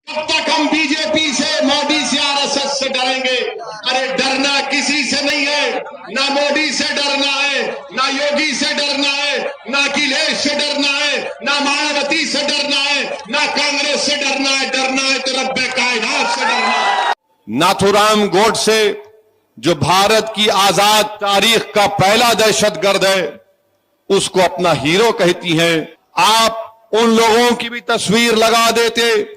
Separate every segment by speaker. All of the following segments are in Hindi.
Speaker 1: कब तक हम बीजेपी से, मोदी से, आरएसएस से डरेंगे? अरे डरना किसी से नहीं है, ना मोदी से डरना है, ना योगी से डरना है, ना अखिलेश से डरना है, ना मायावती से डरना है, ना कांग्रेस से डरना है। डरना है तो रब्बे कायनात से डरना है।
Speaker 2: नाथूराम गोडसे जो भारत की आजाद तारीख का पहला दहशतगर्द है, उसको अपना हीरो कहती हैं। आप उन लोगों की भी तस्वीर लगा देते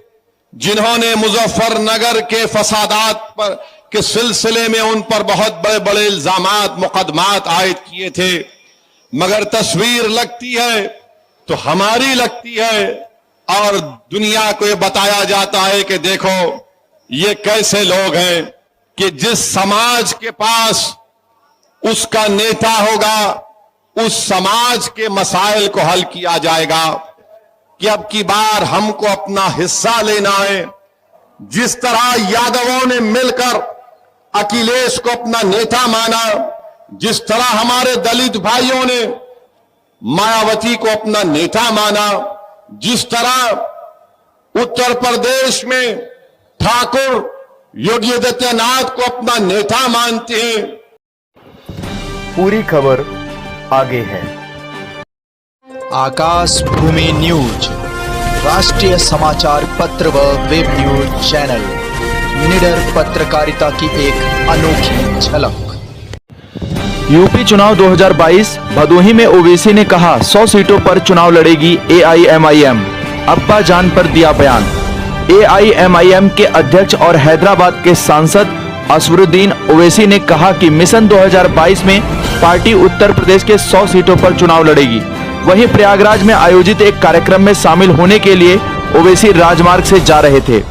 Speaker 2: जिन्होंने मुजफ्फरनगर के फसादात पर के सिलसिले में उन पर बहुत बड़े बड़े इल्जामात, मुकदमात आयद किए थे, मगर तस्वीर लगती है तो हमारी लगती है और दुनिया को यह बताया जाता है कि देखो ये कैसे लोग हैं कि जिस समाज के पास उसका नेता होगा उस समाज के मसाइल को हल किया जाएगा कि अब की बार हमको अपना हिस्सा लेना है। जिस तरह यादवों ने मिलकर अखिलेश को अपना नेता माना, जिस तरह हमारे दलित भाइयों ने मायावती को अपना नेता माना, जिस तरह उत्तर प्रदेश में ठाकुर योगी आदित्यनाथ को अपना नेता मानते हैं।
Speaker 3: पूरी खबर आगे है।
Speaker 4: आकाश भूमि न्यूज, राष्ट्रीय समाचार पत्र व वेब न्यूज चैनल, निडर पत्रकारिता की एक अनोखी झलक।
Speaker 5: यूपी चुनाव 2022, भदोही में ओवैसी ने कहा 100 सीटों पर चुनाव लड़ेगी एआईएमआईएम, अब्बा जान पर दिया बयान। एआईएमआईएम के अध्यक्ष और हैदराबाद के सांसद असवरुद्दीन ओवैसी ने कहा कि मिशन 2022 में पार्टी उत्तर प्रदेश के 100 सीटों पर चुनाव लड़ेगी। वहीं प्रयागराज में आयोजित एक कार्यक्रम में शामिल होने के लिए ओवैसी राजमार्ग से जा रहे थे।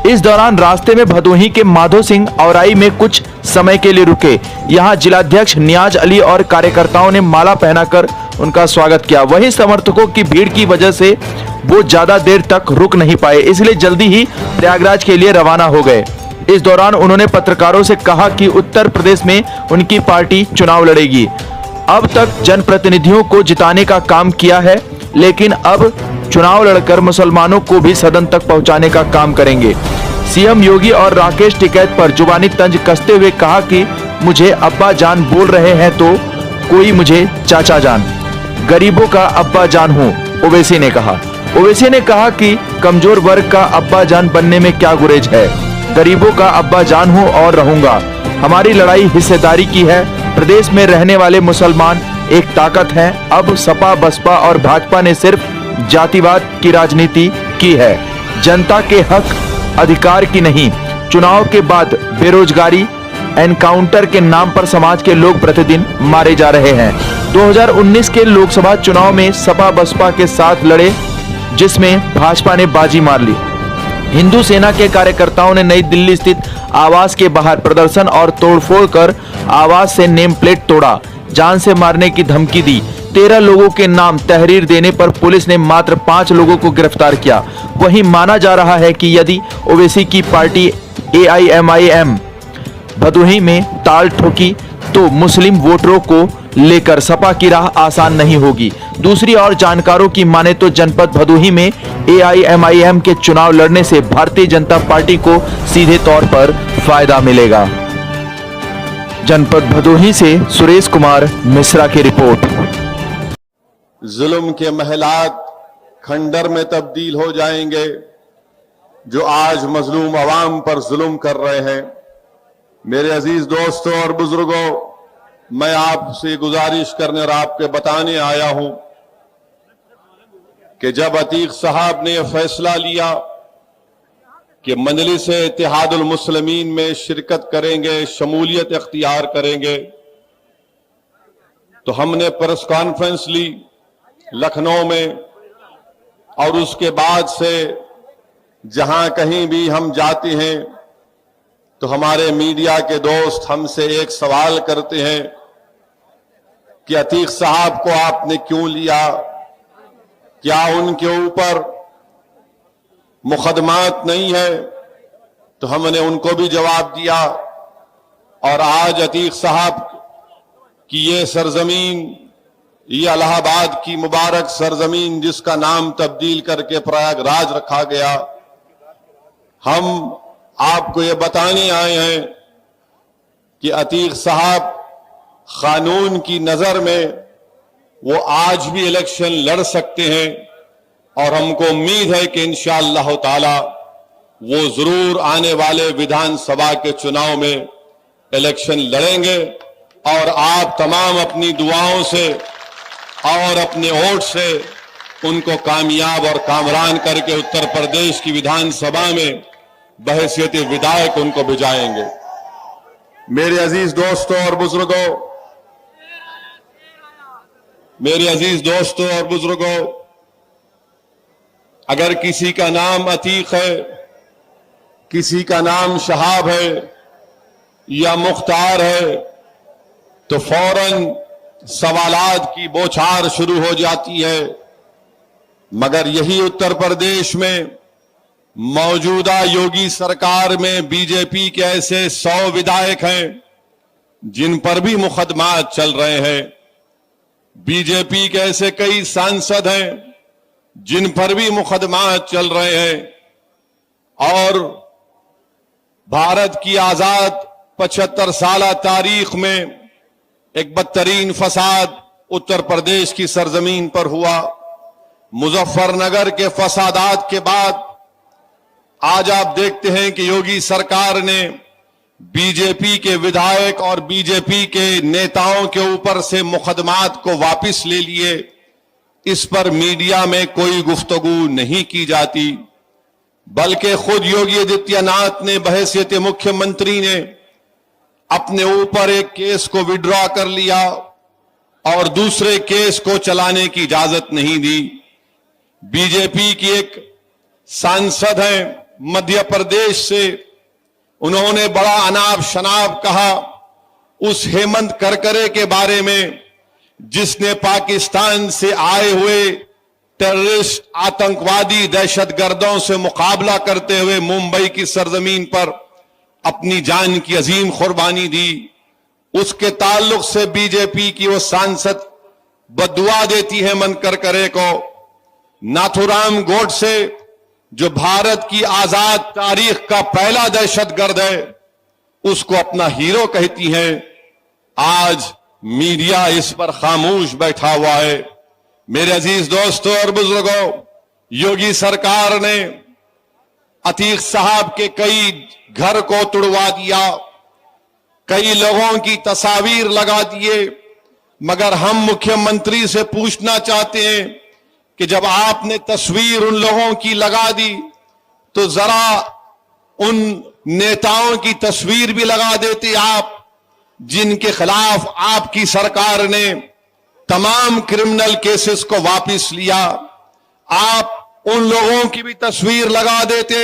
Speaker 5: इस दौरान रास्ते में भदोही के माधो सिंह औराई में कुछ समय के लिए रुके। यहां जिलाध्यक्ष नियाज अली और कार्यकर्ताओं ने माला पहनाकर उनका स्वागत किया। वहीं समर्थकों की भीड़ की वजह से वो ज्यादा देर तक रुक नहीं पाए, इसलिए जल्दी ही प्रयागराज के लिए रवाना हो गए। इस दौरान उन्होंने पत्रकारों से कहा कि उत्तर प्रदेश में उनकी पार्टी चुनाव लड़ेगी। अब तक जनप्रतिनिधियों को जिताने का काम किया है, लेकिन अब चुनाव लड़कर मुसलमानों को भी सदन तक पहुंचाने का काम करेंगे। सीएम योगी और राकेश टिकैत पर जुबानी तंज कसते हुए कहा कि मुझे अब्बा जान बोल रहे हैं तो कोई मुझे चाचा जान, गरीबों का अब्बा जान हूं, ओवैसी ने कहा। ओवैसी ने कहा कि कमजोर वर्ग का अब्बा जान बनने में क्या गुरेज है, गरीबों का अब्बा जान हूं और रहूंगा। हमारी लड़ाई हिस्सेदारी की है। प्रदेश में रहने वाले मुसलमान एक ताकत हैं। अब सपा, बसपा और भाजपा ने सिर्फ जातिवाद की राजनीति की है, जनता के हक अधिकार की नहीं। चुनाव के बाद बेरोजगारी, एनकाउंटर के नाम पर समाज के लोग प्रतिदिन मारे जा रहे हैं। 2019 के लोकसभा चुनाव में सपा बसपा के साथ लड़े, जिसमें भाजपा ने बाजी मार ली। हिंदू सेना के कार्यकर्ताओं ने नई दिल्ली स्थित आवास के बाहर प्रदर्शन और तोड़फोड़ कर आवास से नेम प्लेट तोड़ा, जान से मारने की धमकी दी। 13 लोगों के नाम तहरीर देने पर पुलिस ने मात्र 5 लोगों को गिरफ्तार किया। वहीं माना जा रहा है कि यदि ओवैसी की पार्टी एआईएमआईएम भदोही में ताल ठोकी तो मुस्लिम वोटरों को लेकर सपा की राह आसान नहीं होगी। दूसरी ओर जानकारों की माने तो जनपद भदोही में एआईएमआईएम के चुनाव लड़ने से भारतीय जनता पार्टी को सीधे तौर पर फायदा मिलेगा। जनपद भदोही से सुरेश कुमार मिश्रा की रिपोर्ट।
Speaker 2: जुल्म के महलात खंडर में तब्दील हो जाएंगे जो आज मजलूम अवाम पर जुल्म कर रहे हैं। मेरे अजीज दोस्तों और बुजुर्गों, मैं आपसे गुजारिश करने और आपके बताने आया हूं कि जब अतीक साहब ने फैसला लिया कि मजलिस-ए-इत्तेहादुल मुस्लिमीन में शिरकत करेंगे, शमूलियत इख्तियार करेंगे, तो हमने प्रेस कॉन्फ्रेंस ली लखनऊ में। और उसके बाद से जहां कहीं भी हम जाते हैं तो हमारे मीडिया के दोस्त हमसे एक सवाल करते हैं कि अतीक साहब को आपने क्यों लिया, क्या उनके ऊपर मुकदमात नहीं है? तो हमने उनको भी जवाब दिया। और आज अतीक साहब की ये सरजमीन, ये इलाहाबाद की मुबारक सरजमीन जिसका नाम तब्दील करके प्रयागराज रखा गया, हम आपको ये बताने आए हैं कि अतीक साहब कानून की नजर में वो आज भी इलेक्शन लड़ सकते हैं और हमको उम्मीद है कि इंशाअल्लाह ताला वो जरूर आने वाले विधानसभा के चुनाव में इलेक्शन लड़ेंगे और आप तमाम अपनी दुआओं से और अपने वोट से उनको कामयाब और कामरान करके उत्तर प्रदेश की विधानसभा में बहैसियत विधायक उनको भिजाएंगे। मेरे अजीज दोस्तों और बुजुर्गों, अगर किसी का नाम अतीक है, किसी का नाम शहाब है या मुख्तार है, तो फौरन सवालात की बौछार शुरू हो जाती है। मगर यही उत्तर प्रदेश में मौजूदा योगी सरकार में बीजेपी के ऐसे 100 विधायक हैं जिन पर भी मुकदमात चल रहे हैं। बीजेपी के ऐसे कई सांसद हैं जिन पर भी मुकदमात चल रहे हैं। और भारत की आजाद 75 साल तारीख में एक बदतरीन फसाद उत्तर प्रदेश की सरजमीन पर हुआ। मुजफ्फरनगर के फसादात के बाद आज आप देखते हैं कि योगी सरकार ने बीजेपी के विधायक और बीजेपी के नेताओं के ऊपर से मुकदमात को वापस ले लिए। इस पर मीडिया में कोई गुफ्तगू नहीं की जाती, बल्कि खुद योगी आदित्यनाथ ने बहैसियत मुख्यमंत्री ने अपने ऊपर एक केस को विड्रॉ कर लिया और दूसरे केस को चलाने की इजाजत नहीं दी। बीजेपी की एक सांसद हैं मध्य प्रदेश से, उन्होंने बड़ा अनाप शनाप कहा उस हेमंत करकरे के बारे में जिसने पाकिस्तान से आए हुए टेररिस्ट, आतंकवादी, दहशतगर्दों से मुकाबला करते हुए मुंबई की सरजमीन पर अपनी जान की अजीम कुर्बानी दी। उसके ताल्लुक से बीजेपी की वो सांसद बददुआ देती है हेमंत करकरे को। नाथुराम गोडसे जो भारत की आजाद तारीख का पहला दहशतगर्द है, उसको अपना हीरो कहती हैं। आज मीडिया इस पर खामोश बैठा हुआ है। मेरे अजीज दोस्तों और बुजुर्गों, योगी सरकार ने अतीक साहब के कई घर को तुड़वा दिया, कई लोगों की तस्वीर लगा दिए। मगर हम मुख्यमंत्री से पूछना चाहते हैं कि जब आपने तस्वीर उन लोगों की लगा दी तो जरा उन नेताओं की तस्वीर भी लगा देते आप जिनके खिलाफ आपकी सरकार ने तमाम क्रिमिनल केसेस को वापस लिया। आप उन लोगों की भी तस्वीर लगा देते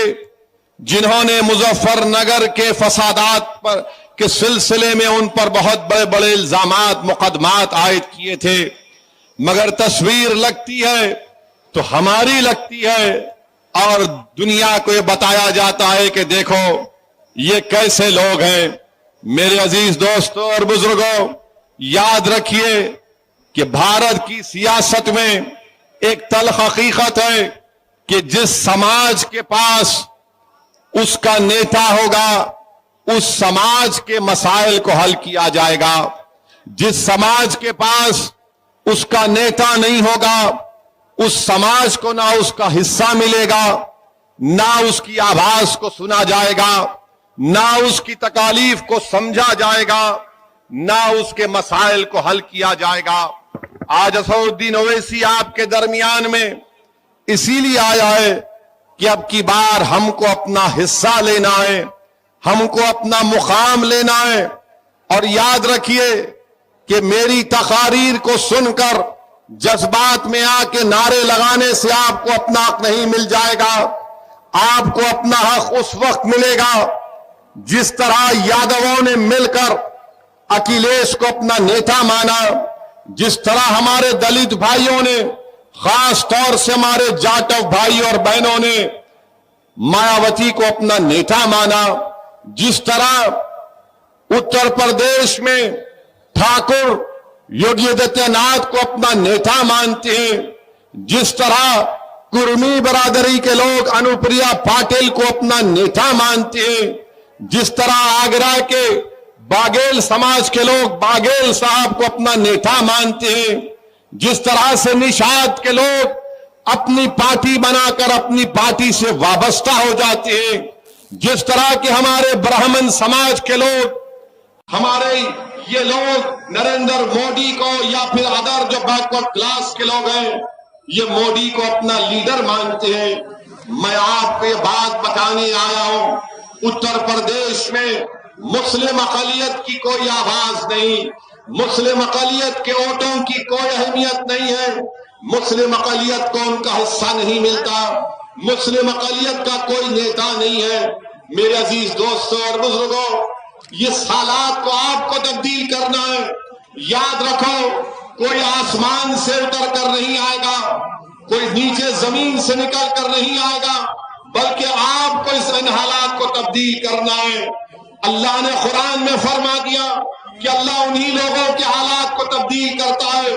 Speaker 2: जिन्होंने मुजफ्फरनगर के फसादात पर के सिलसिले में उन पर बहुत बड़े बड़े इल्जामात, मुकदमात आयद किए थे। मगर तस्वीर लगती है तो हमारी लगती है और दुनिया को ये बताया जाता है कि देखो ये कैसे लोग हैं। मेरे अजीज दोस्तों और बुजुर्गों, याद रखिए कि भारत की सियासत में एक तल्ख हकीकत है कि जिस समाज के पास उसका नेता होगा उस समाज के मसाइल को हल किया जाएगा। जिस समाज के पास उसका नेता नहीं होगा उस समाज को ना उसका हिस्सा मिलेगा, ना उसकी आवाज को सुना जाएगा, ना उसकी तकालीफ को समझा जाएगा, ना उसके मसाइल को हल किया जाएगा। आज असदुद्दीन ओवैसी आपके दरमियान में इसीलिए आया है कि अब की बार हमको अपना हिस्सा लेना है, हमको अपना मुकाम लेना है। और याद रखिए कि मेरी तकारीर को सुनकर जज्बात में आके नारे लगाने से आपको अपना हक नहीं मिल जाएगा। आपको अपना हक उस वक्त मिलेगा जिस तरह यादवों ने मिलकर अखिलेश को अपना नेता माना, जिस तरह हमारे दलित भाइयों ने, खास तौर से हमारे जाटव भाई और बहनों ने मायावती को अपना नेता माना, जिस तरह उत्तर प्रदेश में ठाकुर योगी आदित्यनाथ को अपना नेता मानते हैं, जिस तरह कुर्मी बरादरी के लोग अनुप्रिया पाटिल को अपना नेता मानते हैं, जिस तरह आगरा के बाघेल समाज के लोग बाघेल साहब को अपना नेता मानते हैं, जिस तरह से निषाद के लोग अपनी पार्टी बनाकर अपनी पार्टी से वाबस्ता हो जाते हैं, जिस तरह के हमारे ब्राह्मण समाज के लोग, हमारे ये लोग नरेंद्र मोदी को या फिर अदर जो बैकवर्ड क्लास के लोग हैं, ये मोदी को अपना लीडर मानते हैं। मैं आपको ये बात बताने आया हूं, उत्तर प्रदेश में मुस्लिम अक़लियत की कोई आवाज नहीं, मुस्लिम अक़लियत के वोटों की कोई अहमियत नहीं है, मुस्लिम अक़लियत को उनका हिस्सा नहीं मिलता, मुस्लिम अक़लियत का कोई नेता नहीं है। मेरे अजीज दोस्तों और बुजुर्गों, ये हालात को आपको तब्दील करना है। याद रखो, कोई आसमान से उतर कर नहीं आएगा, कोई नीचे जमीन से निकल कर नहीं आएगा, बल्कि आपको इन हालात को तब्दील करना है। अल्लाह ने कुरान में फरमा दिया कि अल्लाह उन्हीं लोगों के हालात को तब्दील करता है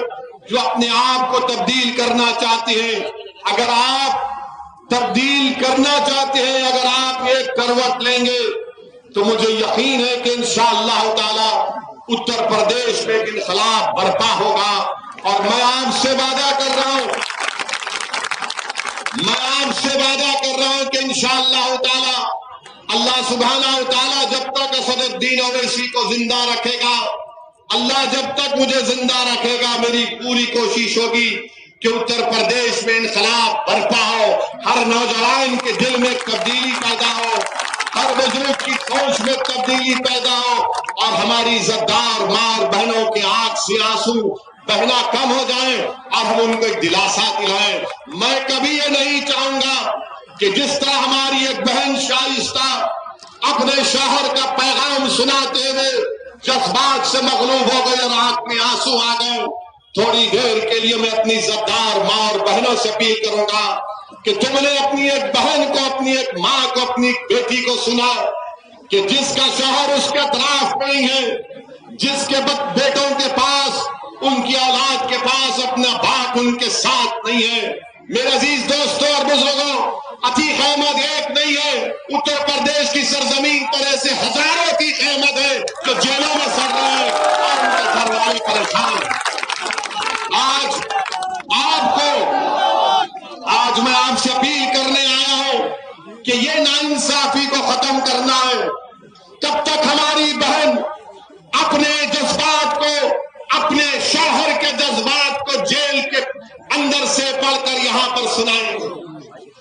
Speaker 2: जो अपने आप को तब्दील करना चाहते हैं। अगर आप तब्दील करना चाहते हैं, अगर आप एक करवट लेंगे, तो मुझे यकीन है कि इंशाअल्लाह ताला उत्तर प्रदेश में एक इनकलाब बर्पा होगा। और मैं आपसे वादा कर रहा हूं, कि इंशाअल्लाह ताला अल्लाह सुब्हानहू ताला जब तक असदुद्दीन ओवैसी को जिंदा रखेगा, अल्लाह जब तक मुझे जिंदा रखेगा, मेरी पूरी कोशिश होगी कि उत्तर प्रदेश में इनकलाब बर्पा हो, हर नौजवान के दिल में तब्दीली पैदा हो, हर बुजुर्ग की सोच में तब्दीली पैदा हो, और हमारी इज्जतदार माँ और बहनों के आंख से आंसू बहना कम हो जाए और हम उनको एक दिलासा दिलाएं। मैं कभी ये नहीं चाहूंगा कि जिस तरह हमारी एक बहन शाइस्ता अपने शौहर का पैगाम सुनाते हुए जज्बात से मगलूब हो गई और आंख में आंसू आ गए। थोड़ी देर के लिए मैं अपनी इज्जतदार माँ और बहनों से अपील करूंगा कि तुमने अपनी एक बहन को, अपनी एक माँ को, अपनी बेटी को सुना कि जिसका शौहर उसके तरफ नहीं है, जिसके बेटों के पास, उनकी औलाद के पास अपना बाप उनके साथ नहीं है। मेरे अजीज दोस्तों और बुजुर्गों, अतीक अहमद एक नहीं है, उत्तर प्रदेश की सरजमीन पर ऐसे हजारों अतीक अहमद है जो जेलों में सड़ रहे हैं और उनके घर वाले परेशान। आज मैं आपसे अपील करने आया हूं कि ये नाइंसाफी को खत्म करना है। तब तक हमारी बहन अपने जज्बात को, अपने शौहर के जज्बात को जेल के अंदर से पढ़कर यहां पर सुनाएंगे।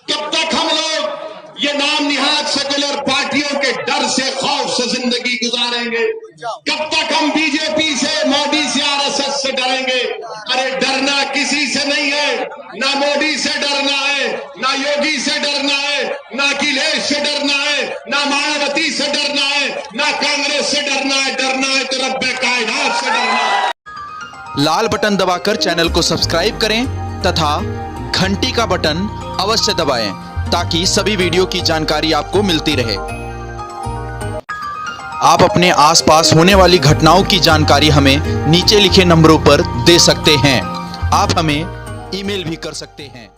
Speaker 2: कब तक हम लोग ये नाम निहाद सेकुलर पार्टियों के डर से, खौफ से जिंदगी गुजारेंगे? कब तक हम बीजेपी से, मोदी से, आरएसएस से डरेंगे? अरे डरना किसी से नहीं है, ना मोदी से डरना है, ना योगी से डरना है, ना अखिलेश से डरना है, ना मायावती से डरना है, ना कांग्रेस से डरना है। डरना है तो रब्बे कायनात से डरना है।
Speaker 4: लाल बटन दबाकर चैनल को सब्सक्राइब करें तथा घंटी का बटन अवश्य दबाएं ताकि सभी वीडियो की जानकारी आपको मिलती रहे। आप अपने आसपास होने वाली घटनाओं की जानकारी हमें नीचे लिखे नंबरों पर दे सकते हैं। आप हमें ईमेल भी कर सकते हैं।